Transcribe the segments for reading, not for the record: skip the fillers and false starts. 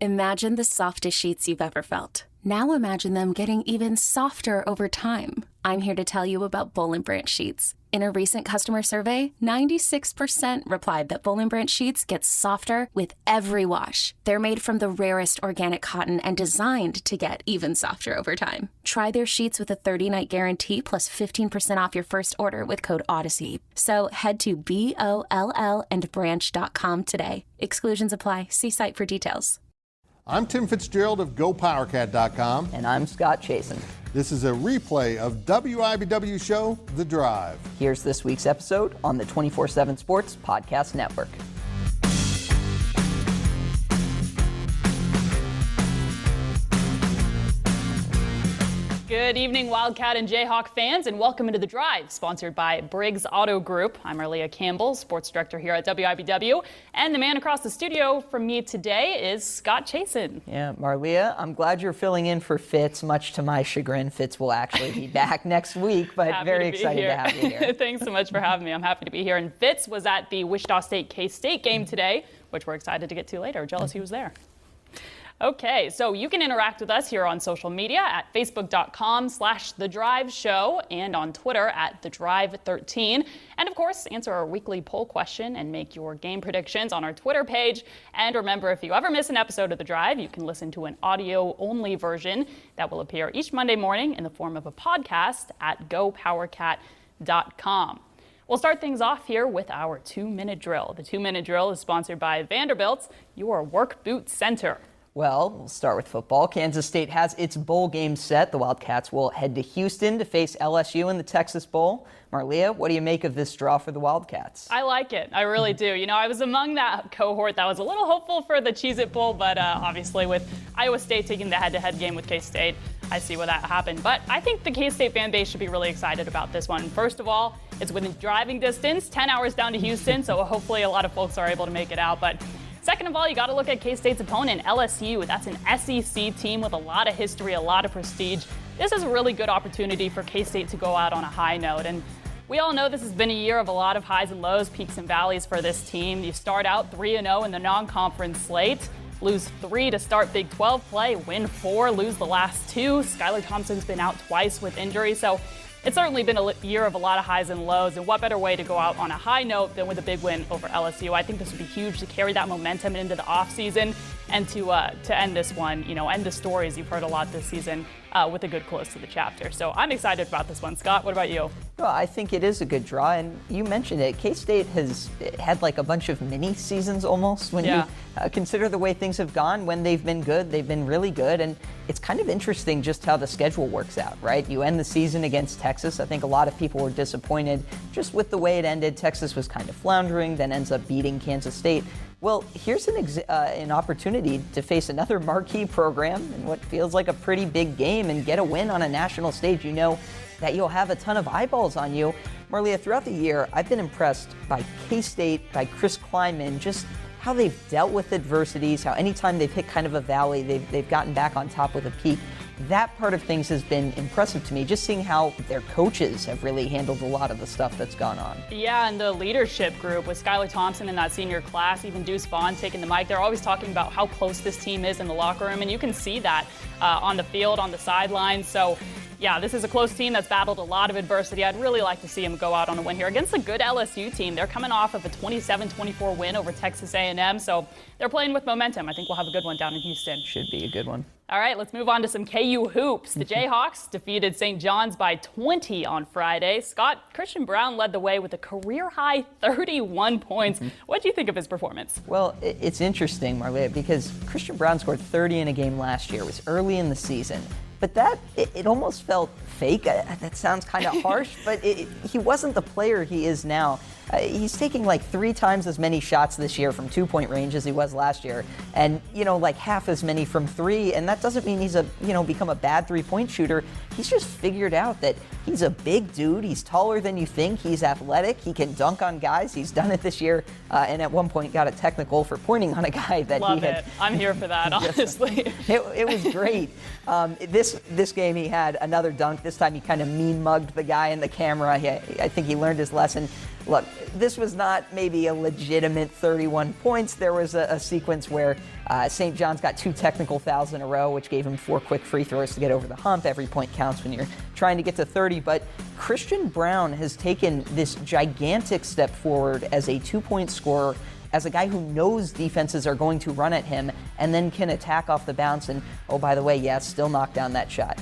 Imagine the softest sheets you've ever felt. Now imagine them getting even softer over time. I'm here to tell you about Boll & Branch sheets. In a recent customer survey, 96% replied that Boll & Branch sheets get softer with every wash. They're made from the rarest organic cotton and designed to get even softer over time. Try their sheets with a 30-night guarantee plus 15% off your first order with code Odyssey. So head to BOLLandbranch.com today. Exclusions apply. See site for details. I'm Tim Fitzgerald of GoPowerCat.com. And I'm Scott Chasen. This is a replay of WIBW show, The Drive. Here's this week's episode on the 24/7 Sports Podcast Network. Good evening, Wildcat and Jayhawk fans, and welcome into The Drive, sponsored by Briggs Auto Group. I'm Marleah Campbell, sports director here at WIBW, and the man across the studio from me today is Scott Chasen. Yeah, Marleah, I'm glad you're filling in for Fitz. Much to my chagrin, Fitz will actually be back next week, but very excited to have you here. Thanks so much for having me. I'm happy to be here. And Fitz was at the Wichita State K-State game today, which we're excited to get to later. Jealous he was there. Okay, so you can interact with us here on social media at facebook.com/thedriveshow and on Twitter at thedrive13. And of course, answer our weekly poll question and make your game predictions on our Twitter page. And remember, if you ever miss an episode of The Drive, you can listen to an audio-only version that will appear each Monday morning in the form of a podcast at gopowercat.com. We'll start things off here with our 2-minute drill. The 2-minute drill is sponsored by Vanderbilt's Your Work Boot Center. Well, we'll start with football. Kansas State has its bowl game set. The Wildcats will head to Houston to face LSU in the Texas Bowl. Marleah, what do you make of this draw for the Wildcats? I like it. I really do. You know, I was among that cohort that was a little hopeful for the Cheez-It Bowl, but obviously with Iowa State taking the head-to-head game with K-State, I see where that happened. But I think the K-State fan base should be really excited about this one. First of all, it's within driving distance, 10 hours down to Houston, so hopefully a lot of folks are able to make it out. But second of all, you got to look at K-State's opponent, LSU. That's an SEC team with a lot of history, a lot of prestige. This is a really good opportunity for K-State to go out on a high note. And we all know this has been a year of a lot of highs and lows, peaks and valleys for this team. You start out 3-0 in the non-conference slate, lose 3 to start Big 12 play, win 4, lose the last 2. Skylar Thompson's been out twice with injury. So it's certainly been a year of a lot of highs and lows, and what better way to go out on a high note than with a big win over LSU. I think this would be huge to carry that momentum into the offseason and to end this one, end the stories you've heard a lot this season with a good close to the chapter. So I'm excited about this one. Scott, what about you? Well, I think it is a good draw, and you mentioned it. K-State has had like a bunch of mini seasons almost when you consider the way things have gone. When they've been good, they've been really good, and it's kind of interesting just how the schedule works out, right? You end the season against Texas. I think a lot of people were disappointed just with the way it ended. Texas was kind of floundering, then ends up beating Kansas State. Well, here's an opportunity to face another marquee program in what feels like a pretty big game and get a win on a national stage. You know that you'll have a ton of eyeballs on you. Marleah, throughout the year, I've been impressed by K-State, by Chris Klieman, just how they've dealt with adversities, how anytime they've hit kind of a valley, they've gotten back on top with a peak. That part of things has been impressive to me, just seeing how their coaches have really handled a lot of the stuff that's gone on. Yeah, and the leadership group with Skylar Thompson in that senior class, even Deuce Vaughn taking the mic, they're always talking about how close this team is in the locker room, and you can see that on the field, on the sidelines. So yeah, this is a close team that's battled a lot of adversity. I'd really like to see them go out on a win here against a good LSU team. They're coming off of a 27-24 win over Texas A&M, so they're playing with momentum. I think we'll have a good one down in Houston. Should be a good one. All right, let's move on to some KU hoops. The Jayhawks defeated St. John's by 20 on Friday. Scott, Christian Brown led the way with a career-high 31 points. What do you think of his performance? Well, it's interesting, Marleah, because Christian Brown scored 30 in a game last year. It was early in the season. But it almost felt fake. That sounds kind of harsh, but he wasn't the player he is now. He's taking like 3 times as many shots this year from 2-point range as he was last year, and like half as many from 3. And that doesn't mean he's become a bad 3-point shooter. He's just figured out that he's a big dude. He's taller than you think. He's athletic. He can dunk on guys. He's done it this year, and at one point got a technical for pointing on a guy that Love he had. It. I'm here for that, honestly. It was great. This game he had another dunk. This time he kind of mean mugged the guy in the camera. I think he learned his lesson. look, this was not maybe a legitimate 31 points. There was a sequence where St. John's got 2 technical fouls in a row, which gave him 4 quick free throws to get over the hump. Every point counts when you're trying to get to 30. But Christian Braun has taken this gigantic step forward as a 2-point scorer, as a guy who knows defenses are going to run at him and then can attack off the bounce. And, oh, by the way, still knock down that shot.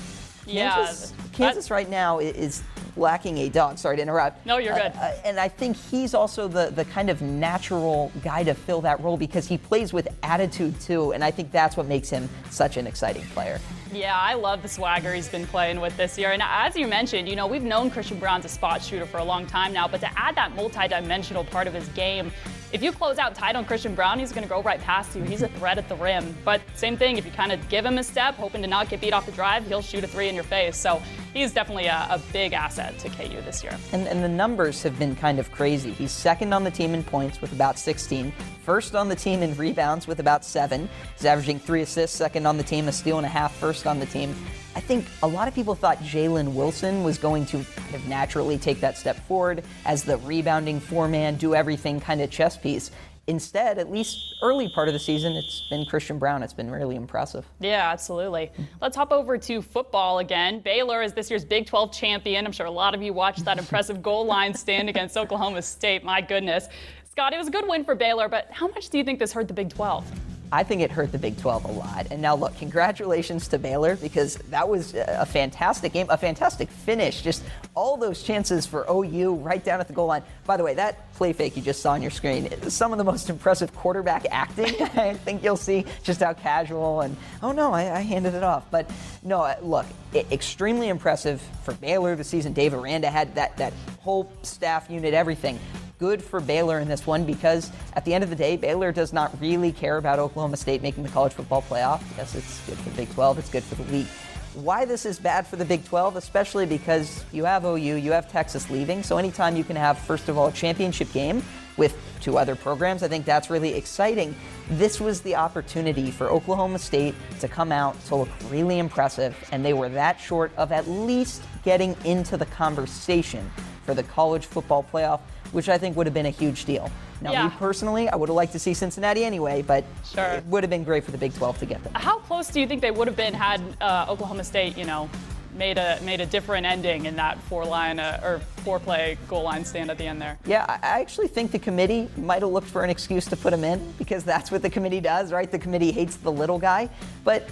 Kansas right now is lacking a dog. Sorry to interrupt. No, you're good. And I think he's also the kind of natural guy to fill that role because he plays with attitude too, and I think that's what makes him such an exciting player. Yeah, I love the swagger he's been playing with this year. And as you mentioned, we've known Christian Braun's a spot shooter for a long time now, but to add that multi-dimensional part of his game, if you close out tight on Christian Braun, he's going to go right past you. He's a threat at the rim. But same thing, if you kind of give him a step, hoping to not get beat off the drive, he'll shoot a 3 in your face. So he's definitely a big asset to KU this year. And the numbers have been kind of crazy. He's second on the team in points with about 16, first on the team in rebounds with about 7. He's averaging 3 assists, second on the team, a steal and a half, first on the team. I think a lot of people thought Jalen Wilson was going to kind of naturally take that step forward as the rebounding 4-man, do everything kind of chess piece. Instead, at least early part of the season, it's been Christian Braun. It's been really impressive. Yeah, absolutely. Let's hop over to football again. Baylor is this year's Big 12 champion. I'm sure a lot of you watched that impressive goal line stand against Oklahoma State. My goodness. Scott, it was a good win for Baylor, but how much do you think this hurt the Big 12? I think it hurt the Big 12 a lot. And now look, congratulations to Baylor because that was a fantastic game, a fantastic finish. Just all those chances for OU right down at the goal line. By the way, that play fake you just saw on your screen is some of the most impressive quarterback acting. I think you'll see just how casual and, oh no, I handed it off. But no, look, extremely impressive for Baylor this season. Dave Aranda had that whole staff unit, everything. Good for Baylor in this one because at the end of the day, Baylor does not really care about Oklahoma State making the college football playoff. Yes, it's good for the Big 12. It's good for the league. Why this is bad for the Big 12, especially because you have OU, you have Texas leaving. So anytime you can have, first of all, a championship game with 2 other programs, I think that's really exciting. This was the opportunity for Oklahoma State to come out to look really impressive, and they were that short of at least getting into the conversation for the college football playoff, which I think would have been a huge deal. Now, me personally, I would have liked to see Cincinnati anyway, but it would have been great for the Big 12 to get them. How close do you think they would have been had Oklahoma State, made a different ending in that 4-play goal line stand at the end there? Yeah, I actually think the committee might have looked for an excuse to put him in because that's what the committee does, right? The committee hates the little guy, but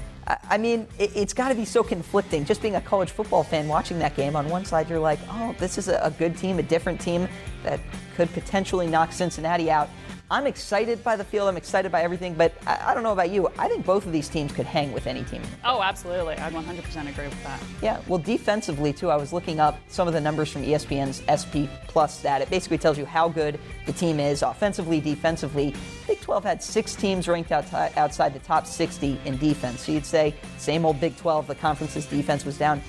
I mean, it's got to be so conflicting. Just being a college football fan watching that game, on one side you're like, oh, this is a good team, a different team that could potentially knock Cincinnati out. I'm excited by the field. I'm excited by everything, but I don't know about you. I think both of these teams could hang with any team. Oh, absolutely. I 100% agree with that. Yeah, well, defensively, too, I was looking up some of the numbers from ESPN's SP Plus stat. It basically tells you how good the team is offensively, defensively. Big 12 had 6 teams ranked outside the top 60 in defense. So you'd say, same old Big 12, the conference's defense was down.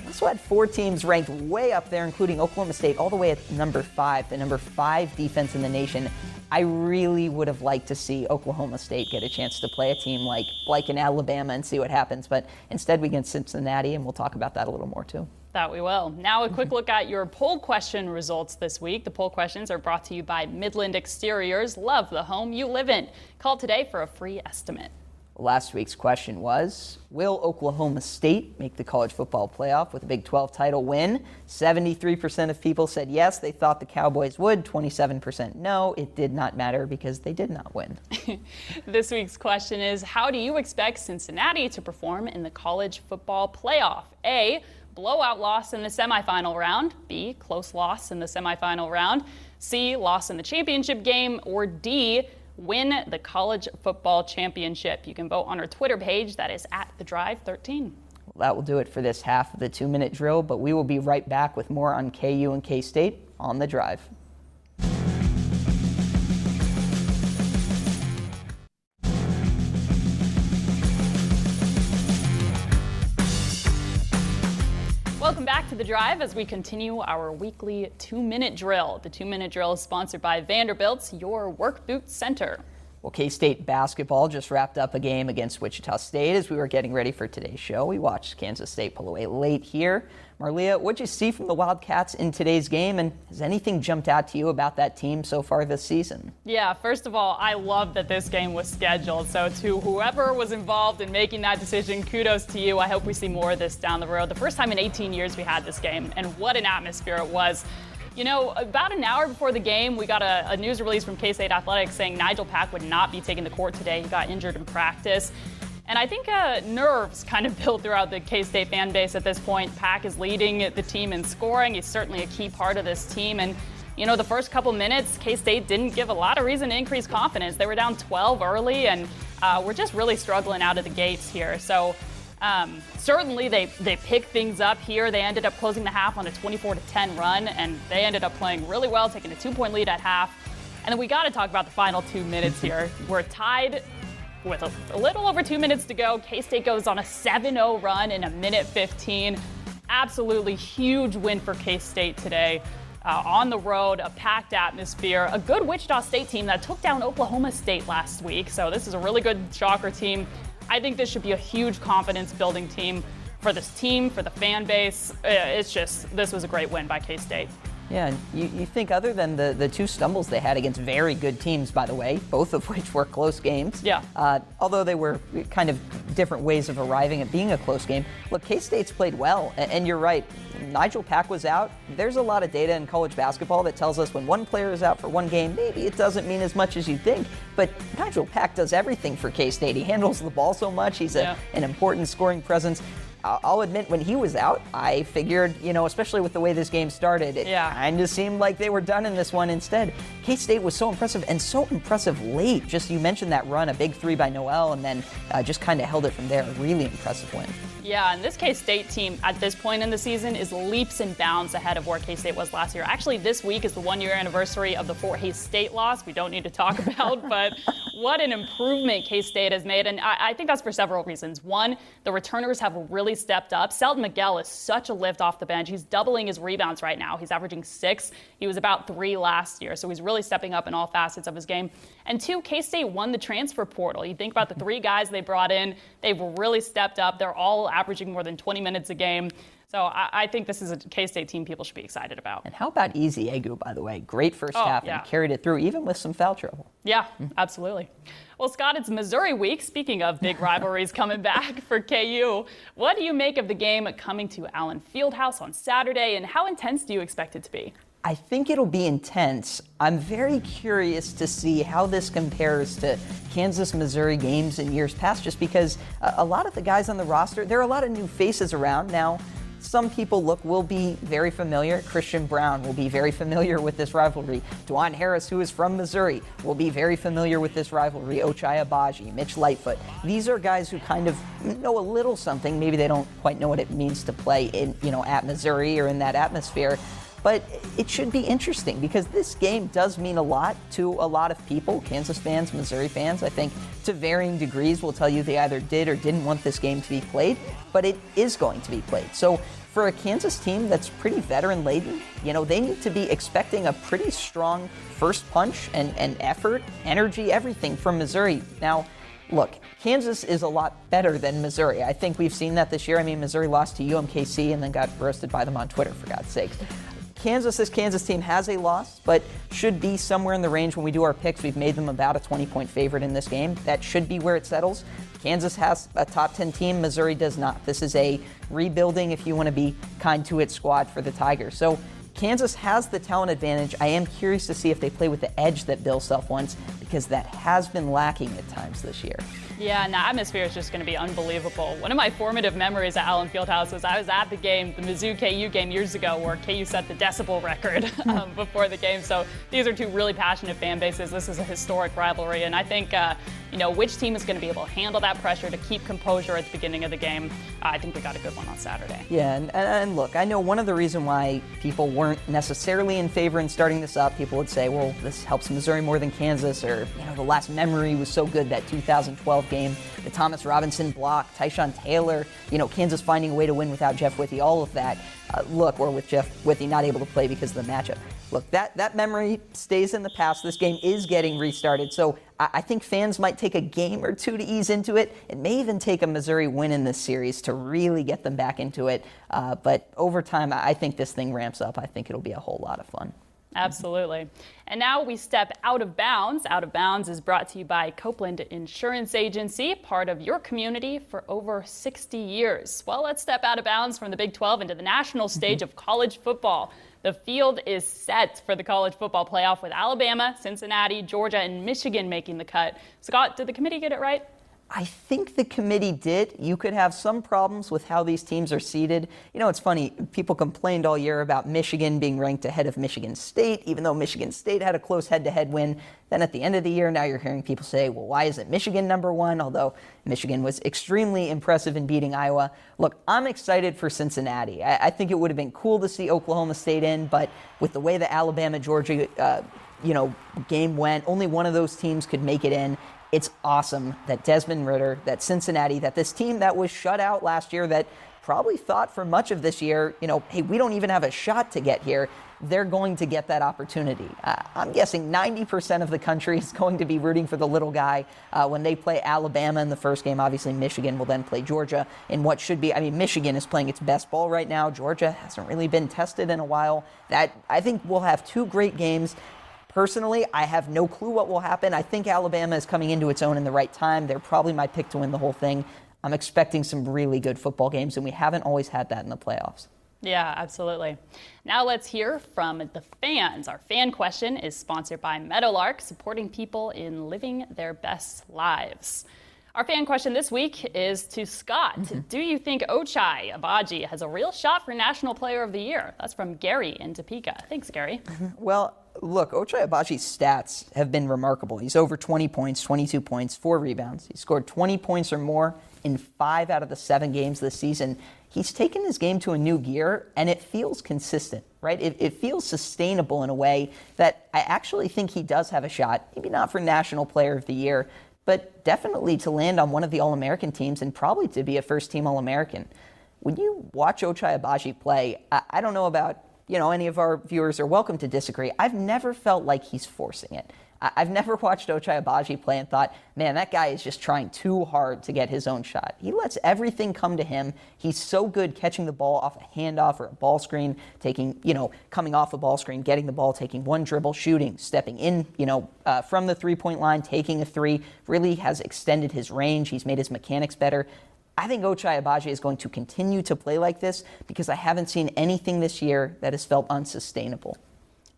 Also had 4 teams ranked way up there, including Oklahoma State, all the way at number 5, the number 5 defense in the nation. I really would have liked to see Oklahoma State get a chance to play a team like in Alabama and see what happens. But instead we get Cincinnati, and we'll talk about that a little more too. That we will. Now a quick look at your poll question results this week. The poll questions are brought to you by Midland Exteriors. Love the home you live in. Call today for a free estimate. Last week's question was, will Oklahoma State make the college football playoff with a Big 12 title win? 73% of people said yes, they thought the Cowboys would. 27% no, it did not matter because they did not win. This week's question is, how do you expect Cincinnati to perform in the college football playoff? A, blowout loss in the semifinal round. B, close loss in the semifinal round. C, loss in the championship game. Or D, win the college football championship. You can vote on our Twitter page. That is @TheDrive13. Well, that will do it for this half of the 2-minute drill, but we will be right back with more on KU and K-State on The Drive. Welcome back to The Drive as we continue our weekly 2-minute drill. The 2-minute drill is sponsored by Vanderbilt's Your Work Boot Center. Well, K-State basketball just wrapped up a game against Wichita State. As we were getting ready for today's show, we watched Kansas State pull away late here. Marleah, what'd you see from the Wildcats in today's game, and has anything jumped out to you about that team so far this season? Yeah, first of all, I love that this game was scheduled. So to whoever was involved in making that decision, kudos to you. I hope we see more of this down the road. The first time in 18 years we had this game, and what an atmosphere it was. You know, about an hour before the game, we got a news release from K-State Athletics saying Nigel Pack would not be taking the court today. He got injured in practice. And I think nerves kind of built throughout the K-State fan base at this point. Pack is leading the team in scoring. He's certainly a key part of this team. And, you know, the first couple minutes, K-State didn't give a lot of reason to increase confidence. They were down 12 early, and we're just really struggling out of the gates here. So certainly they picked things up here. They ended up closing the half on a 24-10 run, and they ended up playing really well, taking a 2-point lead at half. And then we got to talk about the final 2 minutes here. We're tied with a little over 2 minutes to go. K-State goes on a 7-0 run in a minute 15. Absolutely huge win for K-State today. On the road, a packed atmosphere, a good Wichita State team that took down Oklahoma State last week. So this is a really good Shocker team. I think this should be a huge confidence-building team for this team, for the fan base. This was a great win by K-State. Yeah, you think other than the two stumbles they had against very good teams, by the way, both of which were close games. Yeah. Although they were kind of different ways of arriving at being a close game. Look, K-State's played well, and you're right. Nigel Pack was out. There's a lot of data in college basketball that tells us when one player is out for one game, maybe it doesn't mean as much as you think. But Nigel Pack does everything for K-State. He handles the ball so much. He's an important scoring presence. I'll admit, when he was out, I figured, you know, especially with the way this game started, it kind of seemed like they were done in this one. Instead, K-State was so impressive, and so impressive late. Just, you mentioned that run, a big three by Noel, and then just kind of held it from there. A really impressive win. Yeah, and this K-State team at this point in the season is leaps and bounds ahead of where K-State was last year. Actually, this week is the 1-year anniversary of the Fort Hays State loss. We don't need to talk about, but what an improvement K-State has made. And I think that's for several reasons. One, the returners have really stepped up. Selton Miguel is such a lift off the bench. He's doubling his rebounds right now. He's averaging 6. He was about 3 last year, so he's really stepping up in all facets of his game. And 2, K-State won the transfer portal. You think about the 3 guys they brought in. They've really stepped up. They're all averaging more than 20 minutes a game. So I think this is a K-State team people should be excited about. And how about Easy Egu, by the way? Great first half and carried it through, even with some foul trouble. Yeah, absolutely. Well, Scott, it's Missouri week. Speaking of big rivalries coming back for KU, what do you make of the game coming to Allen Fieldhouse on Saturday, and how intense do you expect it to be? I think it'll be intense. I'm very curious to see how this compares to Kansas-Missouri games in years past, just because a lot of the guys on the roster, there are a lot of new faces around now. Some people will be very familiar. Christian Brown will be very familiar with this rivalry. Dwan Harris, who is from Missouri, will be very familiar with this rivalry. Ochai Agbaji, Mitch Lightfoot. These are guys who kind of know a little something. Maybe they don't quite know what it means to play in, at Missouri or in that atmosphere. But it should be interesting because this game does mean a lot to a lot of people, Kansas fans, Missouri fans. I think to varying degrees will tell you they either did or didn't want this game to be played, but it is going to be played. So for a Kansas team that's pretty veteran-laden, they need to be expecting a pretty strong first punch and effort, energy, everything from Missouri. Now, look, Kansas is a lot better than Missouri. I think we've seen that this year. I mean, Missouri lost to UMKC and then got roasted by them on Twitter, for God's sake. This Kansas team has a loss, but should be somewhere in the range when we do our picks. We've made them about a 20-point favorite in this game. That should be where it settles. Kansas has a top 10 team. Missouri does not. This is a rebuilding, if you want to be kind to it, squad for the Tigers. So Kansas has the talent advantage. I am curious to see if they play with the edge that Bill Self wants, because that has been lacking at times this year. Yeah, and the atmosphere is just going to be unbelievable. One of my formative memories at Allen Fieldhouse was I was at the game, the Mizzou-KU game years ago, where KU set the decibel record before the game. So these are two really passionate fan bases. This is a historic rivalry, and I think which team is going to be able to handle that pressure to keep composure at the beginning of the game. I think we got a good one on Saturday. Yeah, and look, I know one of the reasons why people weren't necessarily in favor in starting this up, people would say, well, this helps Missouri more than Kansas, or the last memory was so good, that 2012 game, the Thomas Robinson block, Tyshawn Taylor, Kansas finding a way to win without Jeff Withey, all of that. Or with Jeff Withey not able to play because of the matchup. look, that memory stays in the past. This game is getting restarted, so I think fans might take a game or two to ease into it. It may even take a Missouri win in this series to really get them back into it. But over time, I think this thing ramps up. I think it'll be a whole lot of fun. Absolutely. And now we step out of bounds. Out of Bounds is brought to you by Copeland Insurance Agency, part of your community for over 60 years. Well, let's step out of bounds from the Big 12 into the national stage of college football. The field is set for the college football playoff with Alabama, Cincinnati, Georgia, and Michigan making the cut. Scott, did the committee get it right? I think the committee did. You could have some problems with how these teams are seeded. You know, it's funny. People complained all year about Michigan being ranked ahead of Michigan State, even though Michigan State had a close head-to-head win. Then at the end of the year, now you're hearing people say, well, why isn't Michigan number one? Although Michigan was extremely impressive in beating Iowa. Look, I'm excited for Cincinnati. I think it would have been cool to see Oklahoma State in, but with the way the Alabama-Georgia game went, only one of those teams could make it in. It's awesome that Desmond Ridder, that Cincinnati, that this team that was shut out last year, that probably thought for much of this year, hey, we don't even have a shot to get here. They're going to get that opportunity. I'm guessing 90% of the country is going to be rooting for the little guy when they play Alabama in the first game. Obviously, Michigan will then play Georgia in what should be, Michigan is playing its best ball right now. Georgia hasn't really been tested in a while. I think we'll have two great games. Personally, I have no clue what will happen. I think Alabama is coming into its own in the right time. They're probably my pick to win the whole thing. I'm expecting some really good football games, and we haven't always had that in the playoffs. Yeah, absolutely. Now let's hear from the fans. Our fan question is sponsored by Meadowlark, supporting people in living their best lives. Our fan question this week is to Scott. Do you think Ochai Agbaji has a real shot for National Player of the Year? That's from Gary in Topeka. Thanks, Gary. Well, look, Ochai Agbaji's stats have been remarkable. He's over 20 points, 22 points, 4 rebounds. He scored 20 points or more in 5 out of the 7 games this season. He's taken his game to a new gear, and it feels consistent, right? It feels sustainable in a way that I actually think he does have a shot, maybe not for National Player of the Year, but definitely to land on one of the All-American teams and probably to be a first-team All-American. When you watch Ochai Agbaji play, I don't know about any of our viewers are welcome to disagree. I've never felt like he's forcing it. I've never watched Ochai Agbaji play and thought, man, that guy is just trying too hard to get his own shot. He lets everything come to him. He's so good catching the ball off a handoff or a ball screen, coming off a ball screen, getting the ball, taking one dribble, shooting, stepping in, from the three-point line, taking a three, really has extended his range. He's made his mechanics better. I think Ochai Agbaji is going to continue to play like this because I haven't seen anything this year that has felt unsustainable.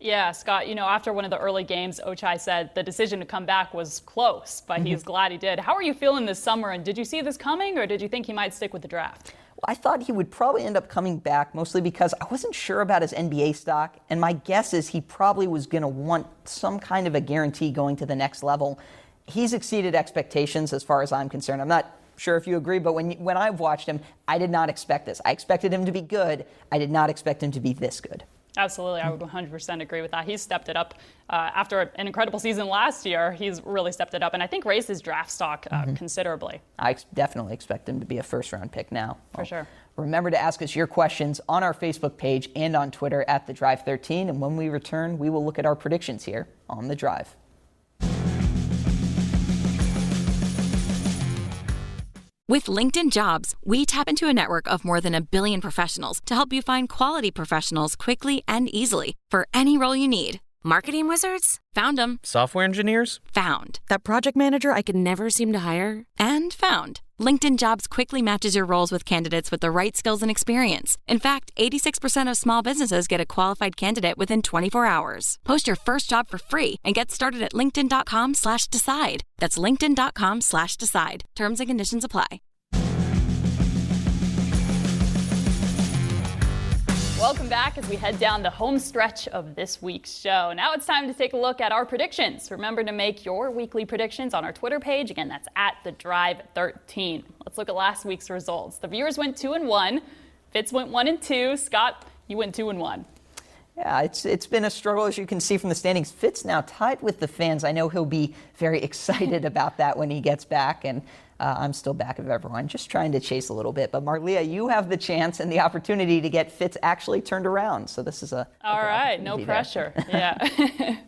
Yeah, Scott, after one of the early games, Ochai said the decision to come back was close, but he's glad he did. How are you feeling this summer, and did you see this coming, or did you think he might stick with the draft? Well, I thought he would probably end up coming back, mostly because I wasn't sure about his NBA stock, and my guess is he probably was going to want some kind of a guarantee going to the next level. He's exceeded expectations as far as I'm concerned. I'm not sure if you agree, but when I've watched him, I did not expect this. I expected him to be good. I did not expect him to be this good. Absolutely. I would 100% agree with that. He's stepped it up after an incredible season last year. He's really stepped it up and I think raised his draft stock considerably. I definitely expect him to be a first-round pick now. For sure. Remember to ask us your questions on our Facebook page and on Twitter at The Drive 13. And when we return, we will look at our predictions here on The Drive. With LinkedIn Jobs, we tap into a network of more than 1 billion professionals to help you find quality professionals quickly and easily for any role you need. Marketing wizards? Found them. Software engineers? Found. That project manager I could never seem to hire? And found. LinkedIn Jobs quickly matches your roles with candidates with the right skills and experience. In fact, 86% of small businesses get a qualified candidate within 24 hours. Post your first job for free and get started at linkedin.com/decide. That's linkedin.com/decide. Terms and conditions apply. Welcome back as we head down the home stretch of this week's show. Now it's time to take a look at our predictions. Remember to make your weekly predictions on our Twitter page. Again, that's at The Drive 13. Let's look at last week's results. The viewers went 2-1. Fitz went 1-2. Scott, you went 2-1. Yeah, it's been a struggle, as you can see from the standings. Fitz now tied with the fans. I know he'll be very excited about that when he gets back. And I'm still back of everyone, just trying to chase a little bit. But Marleah, you have the chance and the opportunity to get Fitz actually turned around. So this is all right, no pressure. Yeah.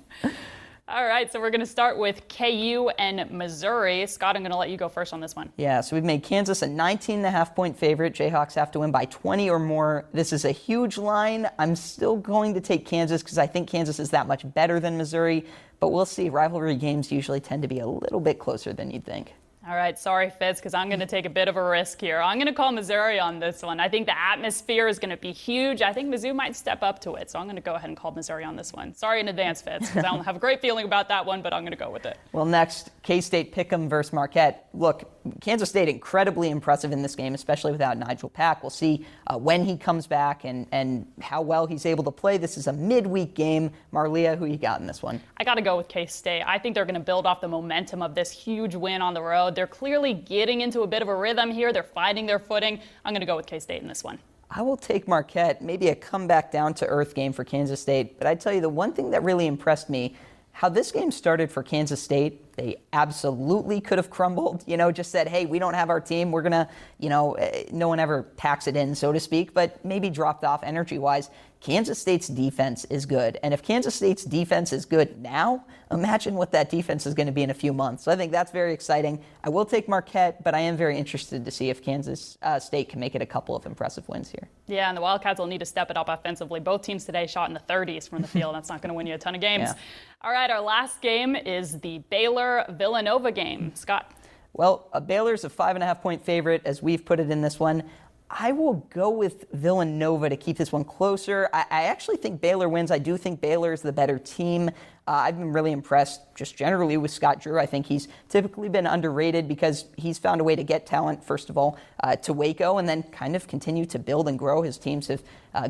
All right, so we're going to start with KU and Missouri. Scott, I'm going to let you go first on this one. Yeah, so we've made Kansas a 19.5-point favorite. Jayhawks have to win by 20 or more. This is a huge line. I'm still going to take Kansas because I think Kansas is that much better than Missouri. But we'll see. Rivalry games usually tend to be a little bit closer than you'd think. All right, sorry, Fitz, because I'm going to take a bit of a risk here. I'm going to call Missouri on this one. I think the atmosphere is going to be huge. I think Mizzou might step up to it, so I'm going to go ahead and call Missouri on this one. Sorry in advance, Fitz, because I don't have a great feeling about that one, but I'm going to go with it. Well, next, K-State Pick'em versus Marquette. Look, Kansas State incredibly impressive in this game, especially without Nigel Pack. We'll see when he comes back and how well he's able to play. This is a midweek game. Marleah, who you got in this one? I got to go with K-State. I think they're going to build off the momentum of this huge win on the road. They're clearly getting into a bit of a rhythm here. They're finding their footing. I'm going to go with K-State in this one. I will take Marquette. Maybe a comeback down to earth game for Kansas State. But I tell you, the one thing that really impressed me, how this game started for Kansas State. They absolutely could have crumbled, just said, hey, we don't have our team. We're going to, no one ever packs it in, so to speak, but maybe dropped off energy-wise. Kansas State's defense is good. And if Kansas State's defense is good now, imagine what that defense is going to be in a few months. So I think that's very exciting. I will take Marquette, but I am very interested to see if Kansas State can make it a couple of impressive wins here. Yeah, and the Wildcats will need to step it up offensively. Both teams today shot in the 30s from the field. That's not going to win you a ton of games. Yeah. All right, our last game is the Baylor-Villanova game. Scott? Well, Baylor's a 5.5-point favorite, as we've put it in this one. I will go with Villanova to keep this one closer. I actually think Baylor wins. I do think Baylor is the better team. I've been really impressed just generally with Scott Drew. I think he's typically been underrated because he's found a way to get talent, first of all, to Waco and then kind of continue to build and grow. His teams have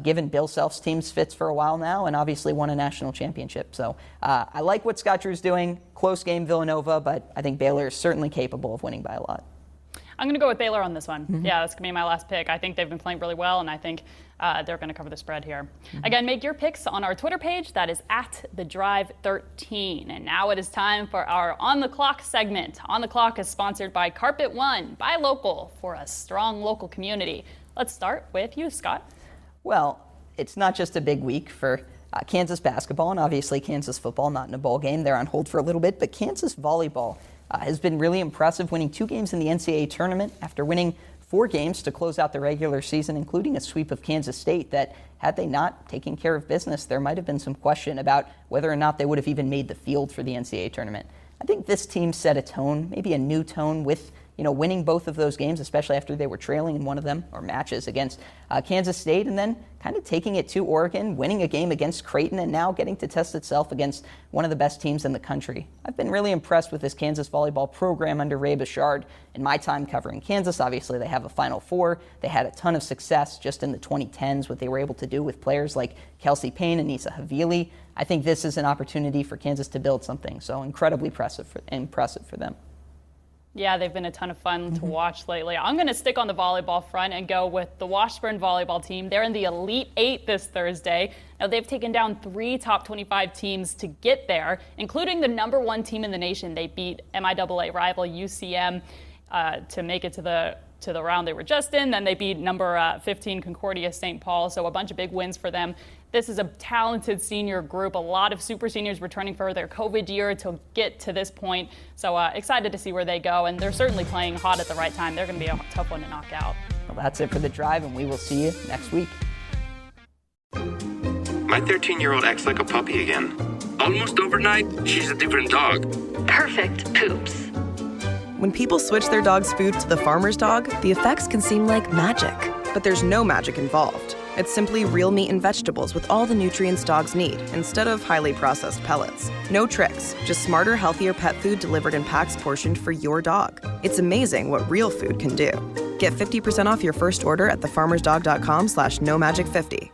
given Bill Self's teams fits for a while now and obviously won a national championship. So I like what Scott Drew's doing. Close game, Villanova, but I think Baylor is certainly capable of winning by a lot. I'm going to go with Baylor on this one. Mm-hmm. Yeah, that's going to be my last pick. I think they've been playing really well, and I think they're going to cover the spread here. Mm-hmm. Again, make your picks on our Twitter page. That is @TheDrive13. And now it is time for our On the Clock segment. On the Clock is sponsored by Carpet One. Buy local for a strong local community. Let's start with you, Scott. Well, it's not just a big week for Kansas basketball and obviously Kansas football, not in a bowl game. They're on hold for a little bit, but Kansas volleyball has been really impressive, winning 2 games in the NCAA tournament after winning 4 games to close out the regular season, including a sweep of Kansas State that, had they not taken care of business, there might have been some question about whether or not they would have even made the field for the NCAA tournament. I think this team set a tone, maybe a new tone with winning both of those games, especially after they were trailing in one of them, or matches against Kansas State, and then kind of taking it to Oregon, winning a game against Creighton, and now getting to test itself against one of the best teams in the country. I've been really impressed with this Kansas volleyball program under Ray Bouchard. In my time covering Kansas, obviously they have a Final Four. They had a ton of success just in the 2010s, what they were able to do with players like Kelsey Payne and Nisa Havili. I think this is an opportunity for Kansas to build something, so incredibly impressive for them. Yeah, they've been a ton of fun to watch lately. I'm going to stick on the volleyball front and go with the Washburn volleyball team. They're in the Elite 8 this Thursday. Now, they've taken down 3 top 25 teams to get there, including the number 1 team in the nation. They beat MIAA rival UCM to make it to the round they were just in. Then they beat number 15 Concordia St. Paul, so a bunch of big wins for them. This is a talented senior group, a lot of super seniors returning for their COVID year to get to this point. So excited to see where they go, and they're certainly playing hot at the right time. They're going to be a tough one to knock out. Well, that's it for The Drive, and we will see you next week. My 13-year-old acts like a puppy again. Almost overnight, she's a different dog. Perfect poops. When people switch their dog's food to the farmer's dog, the effects can seem like magic. But there's no magic involved. It's simply real meat and vegetables with all the nutrients dogs need, instead of highly processed pellets. No tricks, just smarter, healthier pet food delivered in packs portioned for your dog. It's amazing what real food can do. Get 50% off your first order at thefarmersdog.com/nomagicfifty.